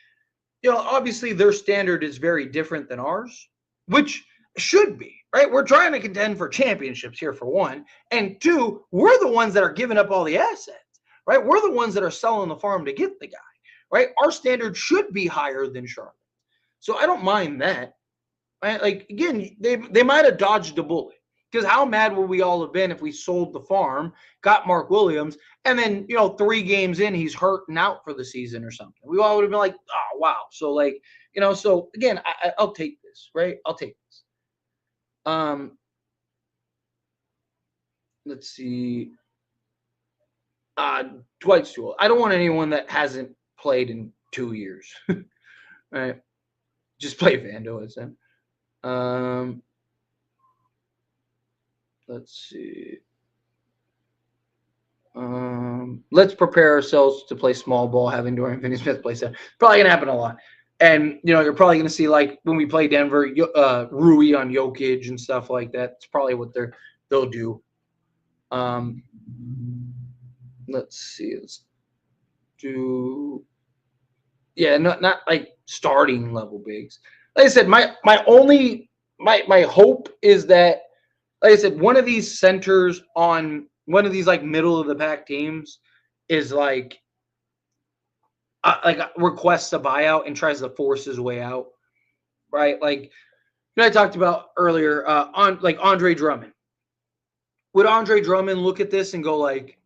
you know, obviously their standard is very different than ours, which should be, right? We're trying to contend for championships here for one. And two, we're the ones that are giving up all the assets, right? We're the ones that are selling the farm to get the guy, right? Our standard should be higher than Charlotte. So I don't mind that, right? Like, again, they might have dodged a bullet. Because how mad would we all have been if we sold the farm, got Mark Williams, and then 3 games in he's hurt and out for the season or something? We all would have been like, oh wow. So like so again, I'll take this, right? I'll take this. Let's see. Dwight Stewart. I don't want anyone that hasn't played in 2 years. Right? Just play Vando, it's him. Let's see. Let's prepare ourselves to play small ball, having Dorian Finney-Smith play center. Probably gonna happen a lot. And you're probably gonna see, like when we play Denver, Rui on Jokic and stuff like that. It's probably what they'll do. Let's see. Let's do. Yeah, not like starting level bigs. Like I said, my hope is that, like I said, one of these centers on one of these like middle of the pack teams is like requests a buyout and tries to force his way out, right? Like I talked about earlier, on like Andre Drummond. Would Andre Drummond look at this and go like,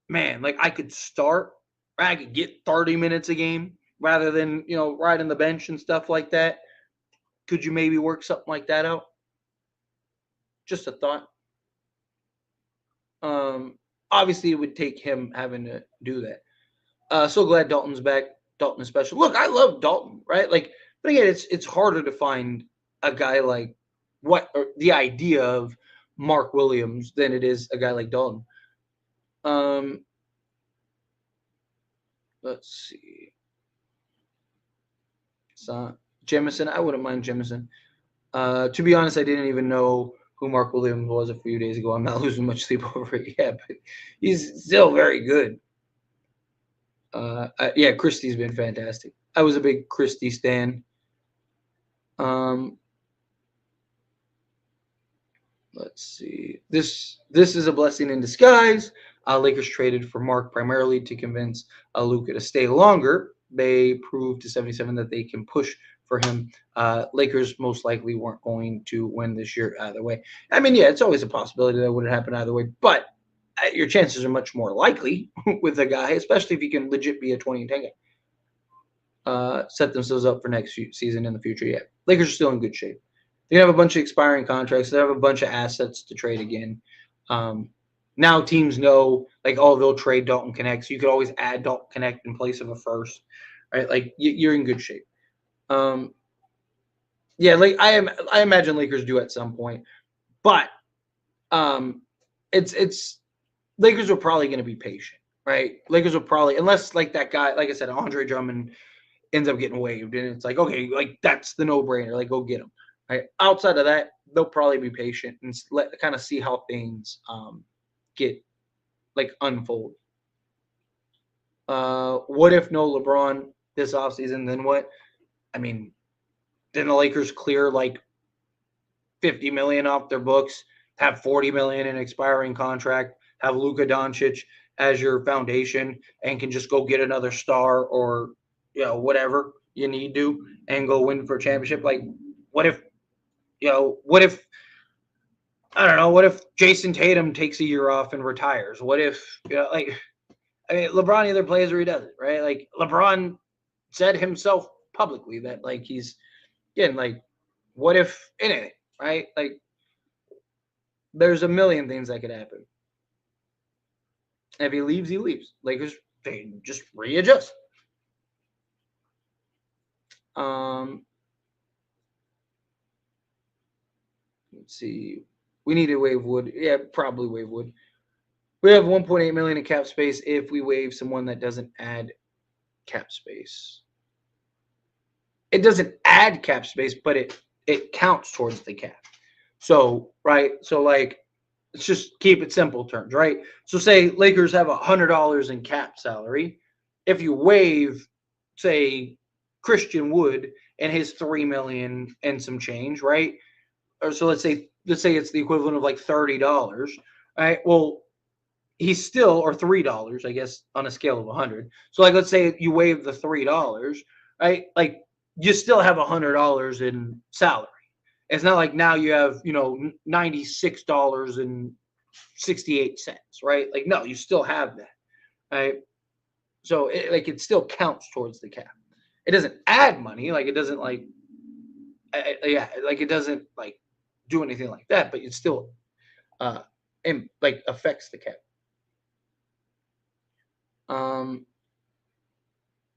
man, like I could start, right? I could get 30 minutes a game rather than riding the bench and stuff like that? Could you maybe work something like that out? Just a thought. Obviously, it would take him having to do that. So glad Dalton's back. Dalton is special. Look, I love Dalton, right? Like, but again, it's harder to find a guy like the idea of Mark Williams than it is a guy like Dalton. Let's see. So Jemison, I wouldn't mind Jemison. To be honest, I didn't even know who Mark Williams was a few days ago. I'm not losing much sleep over it yet, but he's still very good. Yeah, Christie's been fantastic. I was a big Christie stan. Let's see. This is a blessing in disguise. Lakers traded for Mark primarily to convince Luka to stay longer. They proved to 77 that they can push for him. Lakers most likely weren't going to win this year either way. I mean, yeah, it's always a possibility that would have happened either way, but your chances are much more likely with a guy, especially if you can legit be a 20 and 10 guy. Set themselves up for next season in the future. Yeah, Lakers are still in good shape. They have a bunch of expiring contracts. They have a bunch of assets to trade again. Now teams know, like, oh, they'll trade Dalton Connect. So you could always add Dalton Connect in place of a first, right? Like, you're in good shape. Yeah, like I imagine Lakers do at some point, but it's Lakers are probably going to be patient, right? Lakers will probably, unless like that guy, like I said, Andre Drummond ends up getting waived, and it's like, okay, like that's the no-brainer, like go get him. Right? Outside of that, they'll probably be patient and kind of see how things get like unfold. What if no LeBron this offseason? Then what? I mean, then the Lakers clear like $50 million off their books, have $40 million in expiring contract, have Luka Doncic as your foundation, and can just go get another star or whatever you need to and go win for a championship. Like, what if I don't know, what if Jason Tatum takes a year off and retires? What if LeBron either plays or he doesn't, right? Like, LeBron said himself publicly that like he's again, like, what if anything, right? Like, there's a million things that could happen. If he leaves, he leaves. Lakers, they just readjust. Let's see. We need to waive Wood. Yeah, probably waive Wood. We have 1.8 million in cap space if we waive someone that doesn't add cap space. It doesn't add cap space, but it counts towards the cap. So, right? So, like, let's just keep it simple terms, right? So, say Lakers have $100 in cap salary. If you waive, say, Christian Wood and his $3 million and some change, right? Or so let's say it's the equivalent of like $30, right? Well, he's still, or $3, I guess, on a scale of 100. So, like, let's say you waive the $3, right? Like, you still have $100 in salary. It's not like now you have, $96.68, right? Like, no, you still have that, right? So it still counts towards the cap. It doesn't add money, like it doesn't like it doesn't like do anything like that, but it still affects the cap.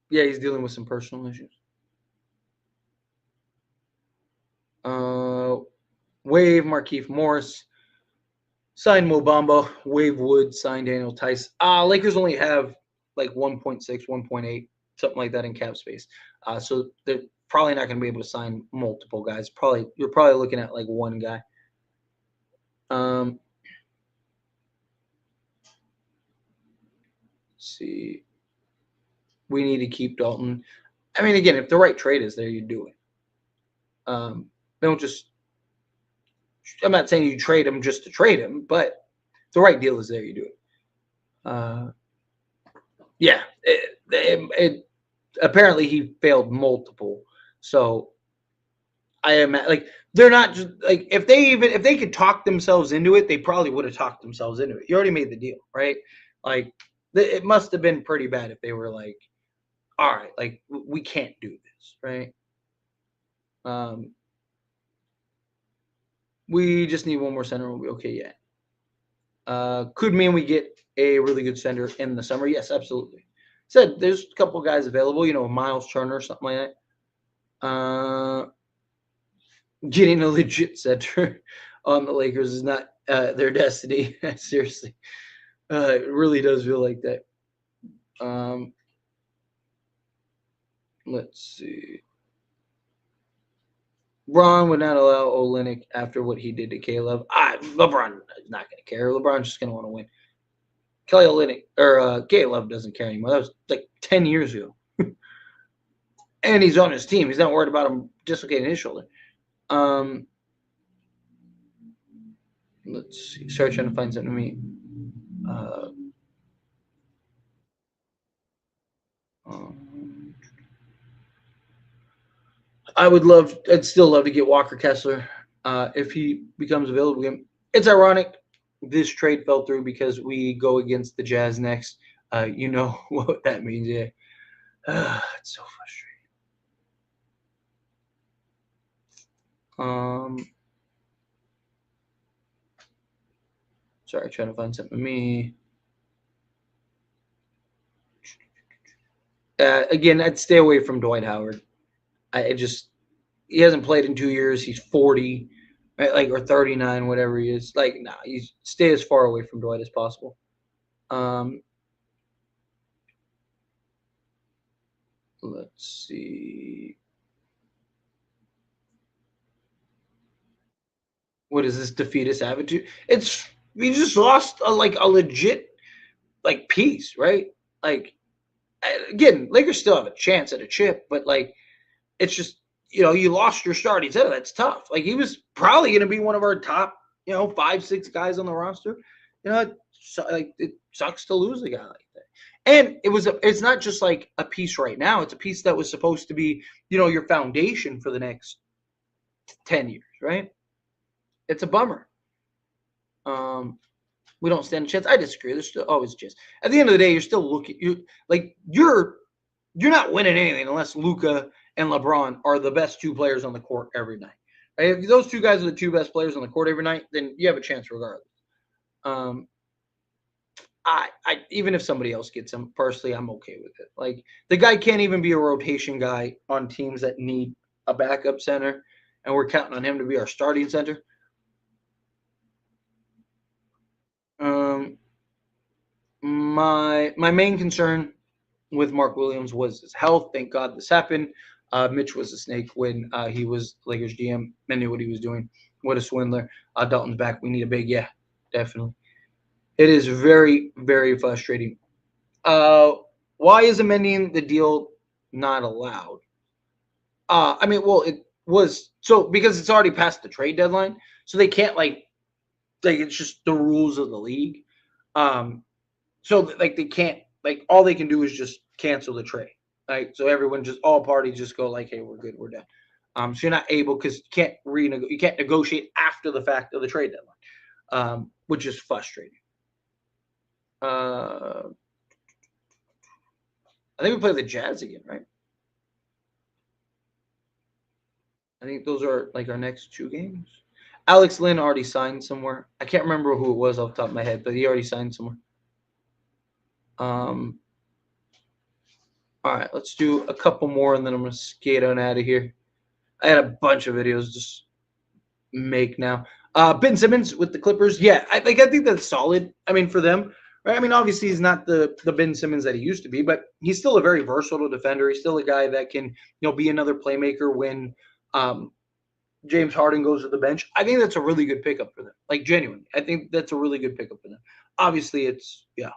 Yeah, he's dealing with some personal issues. Wave Markieff Morris, signed Mo Bamba. Wave Wood, signed Daniel Tice. Lakers only have like 1.6, 1.8, something like that in cap space. So they're probably not going to be able to sign multiple guys. You're probably looking at like one guy. Let's see. We need to keep Dalton. I mean, again, if the right trade is there, you do it. Don't just. I'm not saying you trade him just to trade him, but if the right deal is there, you do it. Yeah, apparently he failed multiple. So I am like, they're not just like, if they could talk themselves into it, they probably would have talked themselves into it. You already made the deal, right? Like it must have been pretty bad if they were like, all right, like we can't do this, right? We just need one more center. We'll be okay. Yeah. Could mean we get a really good center in the summer. Yes, absolutely. Said there's a couple guys available. Miles Turner, something like that. Getting a legit center on the Lakers is not their destiny. Seriously, it really does feel like that. Let's see. LeBron would not allow Olynyk after what he did to Caleb. LeBron is not going to care. LeBron's just going to want to win. Kelly Olynyk or Caleb doesn't care anymore. That was like 10 years ago. And he's on his team. He's not worried about him dislocating his shoulder. Let's see. Start trying to find something to me. I'd still love to get Walker Kessler if he becomes available again. It's ironic this trade fell through because we go against the Jazz next. You know what that means, yeah. It's so frustrating. Sorry, trying to find something to me. Again, I'd stay away from Dwight Howard. He hasn't played in 2 years. He's 40, right? Like, or 39, whatever he is. Like, nah, you stay as far away from Dwight as possible. Let's see. What is this defeatist attitude? We just lost a legit piece, right? Like, again, Lakers still have a chance at a chip, but like, it's just you lost your starting center. That's tough. Like, he was probably going to be one of our top 5-6 guys on the roster. It sucks to lose a guy like that. And it's not just like a piece right now. It's a piece that was supposed to be your foundation for the next 10 years, right? It's a bummer. We don't stand a chance. I disagree. There's still always a chance. At the end of the day, you're still looking. You're not winning anything unless Luka and LeBron are the best two players on the court every night. Right? If those two guys are the two best players on the court every night, then you have a chance regardless. Even if somebody else gets him, personally, I'm okay with it. Like, the guy can't even be a rotation guy on teams that need a backup center, and we're counting on him to be our starting center. My main concern with Mark Williams was his health. Thank God this happened. Mitch was a snake when he was Lakers GM and knew what he was doing. What a swindler. Dalton's back. We need a big, yeah, definitely. It is very, very frustrating. Why is amending the deal not allowed? It was because it's already past the trade deadline, so they can't it's just the rules of the league. They can't all they can do is just cancel the trade, right? So everyone all parties just go like, hey, we're good, we're done. So you're not able because you can't negotiate after the fact of the trade deadline, which is frustrating. I think we play the Jazz again, right? I think those are like our next two games. Alex Lynn already signed somewhere. I can't remember who it was off the top of my head, but he already signed somewhere. All right, let's do a couple more, and then I'm gonna skate on out of here. I had a bunch of videos just make now. Ben Simmons with the Clippers, yeah, I think that's solid. I mean, for them, right? I mean, obviously he's not the Ben Simmons that he used to be, but he's still a very versatile defender. He's still a guy that can be another playmaker when James Harden goes to the bench. I think that's a really good pickup for them. Like genuinely, I think that's a really good pickup for them. Obviously, it's I'm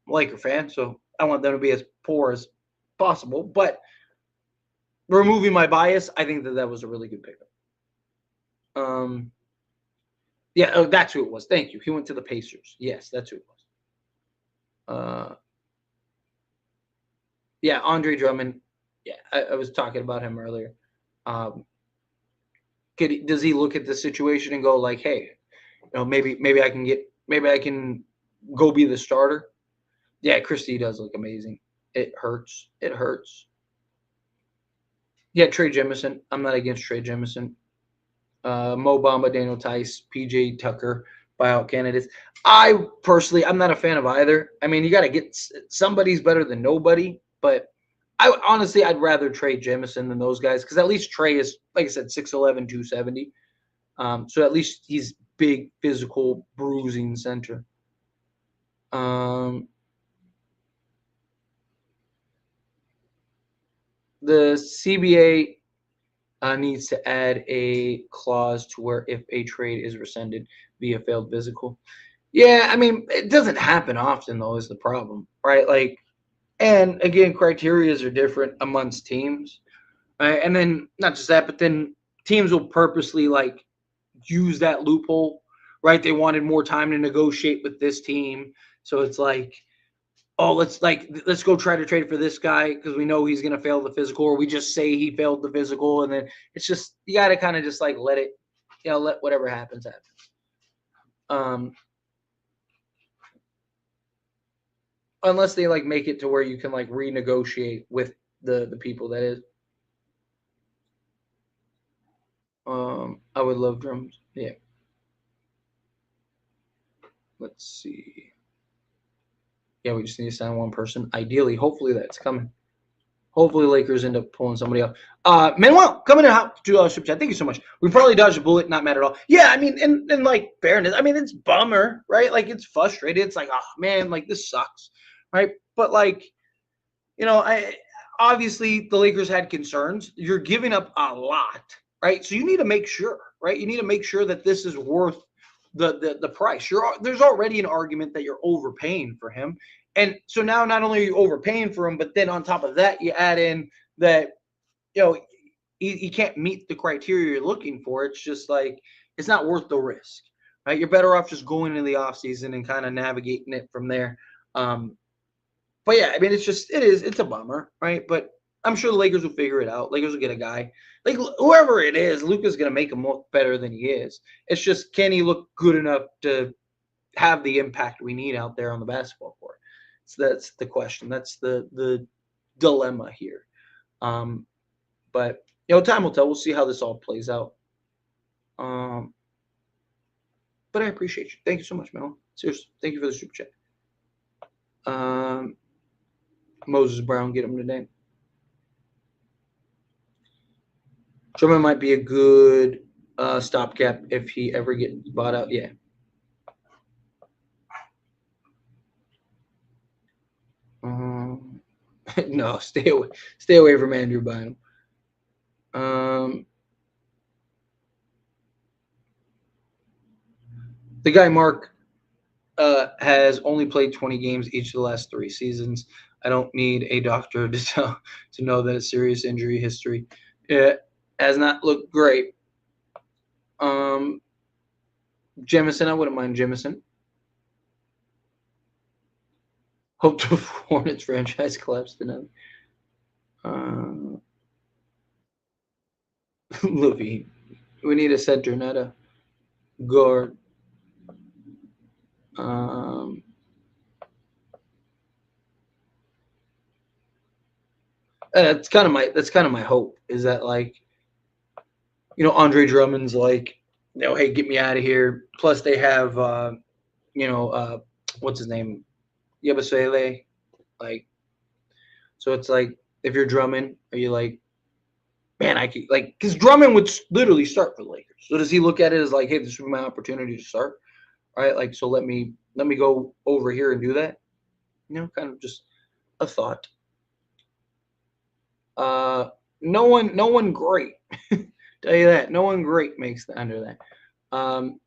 a Laker fan, so I want them to be as poor as possible. But removing my bias, I think that was a really good pickup. Yeah, oh, that's who it was. Thank you. He went to the Pacers. Yes, that's who it was. Yeah, Andre Drummond. Yeah, I was talking about him earlier. Does he look at the situation and go like, hey, maybe I can go be the starter? Yeah, Christie does look amazing. It hurts. It hurts. Yeah, Trey Jemison. I'm not against Trey Jemison. Mo Bamba, Daniel Tice, PJ Tucker, buyout candidates. I'm not a fan of either. I mean, you got to get somebody's better than nobody, but I'd rather trade Jemison than those guys because at least Trey is, like I said, 6'11", 270. So at least he's big, physical, bruising center. The CBA needs to add a clause to where if a trade is rescinded via failed physical. Yeah, I mean, it doesn't happen often, though, is the problem, right? Like, and again, criterias are different amongst teams, right? And then not just that, but then teams will purposely like use that loophole, right? They wanted more time to negotiate with this team, so it's like, oh, let's go try to trade for this guy because we know he's gonna fail the physical, or we just say he failed the physical, and then it's just you got to kind of just like let it, let whatever happens happen. Unless they like make it to where you can like renegotiate with the people that is. I would love drums. Yeah. Let's see. Yeah, we just need to sign one person. Ideally, hopefully that's coming. Hopefully Lakers end up pulling somebody up. Manuel, coming in hot to Super Chat. Thank you so much. We probably dodged a bullet, not mad at all. Yeah, I mean, and like fairness, I mean, it's bummer, right? Like it's frustrating. It's like, oh man, like this sucks, right? But like, I obviously the Lakers had concerns. You're giving up a lot, right? So you need to make sure, right? You need to make sure that this is worth the price. There's already an argument that you're overpaying for him. And so now not only are you overpaying for him, but then on top of that, you add in that, he can't meet the criteria you're looking for. It's just like, it's not worth the risk, right? You're better off just going into the offseason and kind of navigating it from there. But yeah, I mean, it's a bummer, right? But I'm sure the Lakers will figure it out. Lakers will get a guy. Like whoever it is, Luka's going to make him look better than he is. It's just, can he look good enough to have the impact we need out there on the basketball court? So that's the question. That's the dilemma here. But time will tell. We'll see how this all plays out. But I appreciate you. Thank you so much, Mel. Seriously, thank you for the super chat. Moses Brown, get him today. Truman might be a good stopgap if he ever gets bought out. Yeah. No, stay away. Stay away from Andrew Bynum. The guy Mark has only played 20 games each of the last 3 seasons. I don't need a doctor to know that it's serious injury history. It has not looked great. Jemison, I wouldn't mind Jemison. Hope the Hornets franchise collapse tonight. Levine. We need a center, not a guard. Um, that's kind of my hope is that like Andre Drummond's like hey, get me out of here. Plus they have you know what's his name, Yabusele, like, so it's like if you're Drummond, are you like, man, I could like, because Drummond would literally start for the Lakers. So does he look at it as like, hey, this is my opportunity to start, right? Like, so let me go over here and do that. Kind of just a thought. Uh, no one great. Tell you that, no one great makes the under that. Um,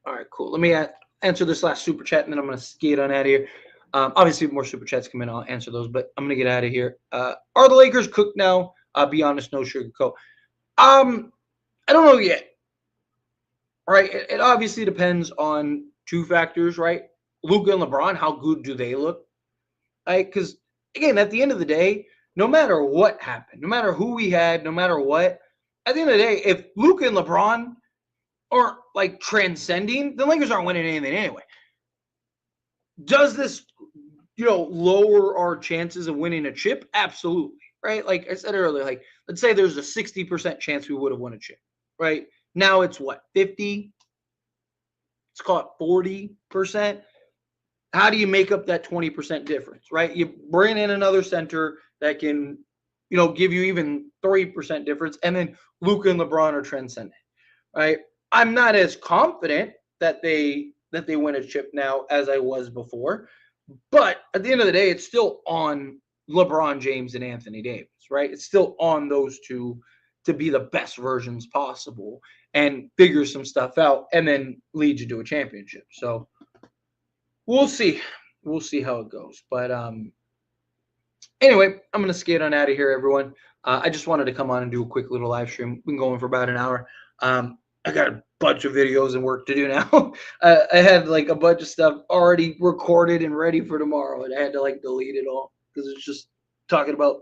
all right, cool. Let me answer this last super chat, and then I'm gonna skate on out of here. Obviously, if more super chats come in, I'll answer those, but I'm gonna get out of here. Are the Lakers cooked now? Be honest, no sugarcoat. I don't know yet. Right? It obviously depends on two factors, right? Luka and LeBron, how good do they look? Right? Because again, at the end of the day, no matter what happened, no matter who we had, no matter what, at the end of the day, if Luka and LeBron aren't like transcending, the Lakers aren't winning anything anyway. Does this, lower our chances of winning a chip? Absolutely. Right? Like I said earlier, like let's say there's a 60% chance we would have won a chip. Right? Now it's what, 50? Let's call it 40%. How do you make up that 20% difference, right? You bring in another center that can, give you even 3% difference, and then Luka and LeBron are transcendent, right? I'm not as confident that they win a chip now as I was before, but at the end of the day, it's still on LeBron James and Anthony Davis, right? It's still on those two to be the best versions possible and figure some stuff out and then lead you to a championship. So we'll see. We'll see how it goes. But anyway, I'm gonna skate on out of here, everyone. I just wanted to come on and do a quick little live stream. We've been going for about an hour. I got a bunch of videos and work to do now. I had like a bunch of stuff already recorded and ready for tomorrow, and I had to like delete it all because it's just talking about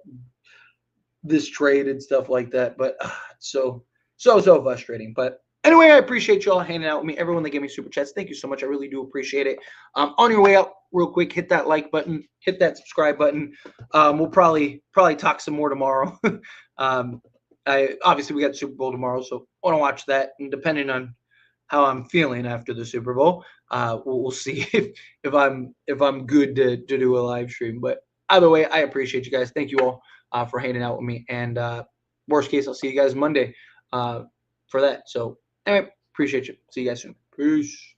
this trade and stuff like that. But so frustrating. But anyway, I appreciate y'all hanging out with me. Everyone that gave me super chats, thank you so much. I really do appreciate it. On your way out, real quick, hit that like button, hit that subscribe button. We'll probably talk some more tomorrow. Obviously we got Super Bowl tomorrow, so I want to watch that. And depending on how I'm feeling after the Super Bowl, we'll see if I'm good to do a live stream. But either way, I appreciate you guys. Thank you all for hanging out with me. And worst case, I'll see you guys Monday for that. So anyway, appreciate you. See you guys soon. Peace.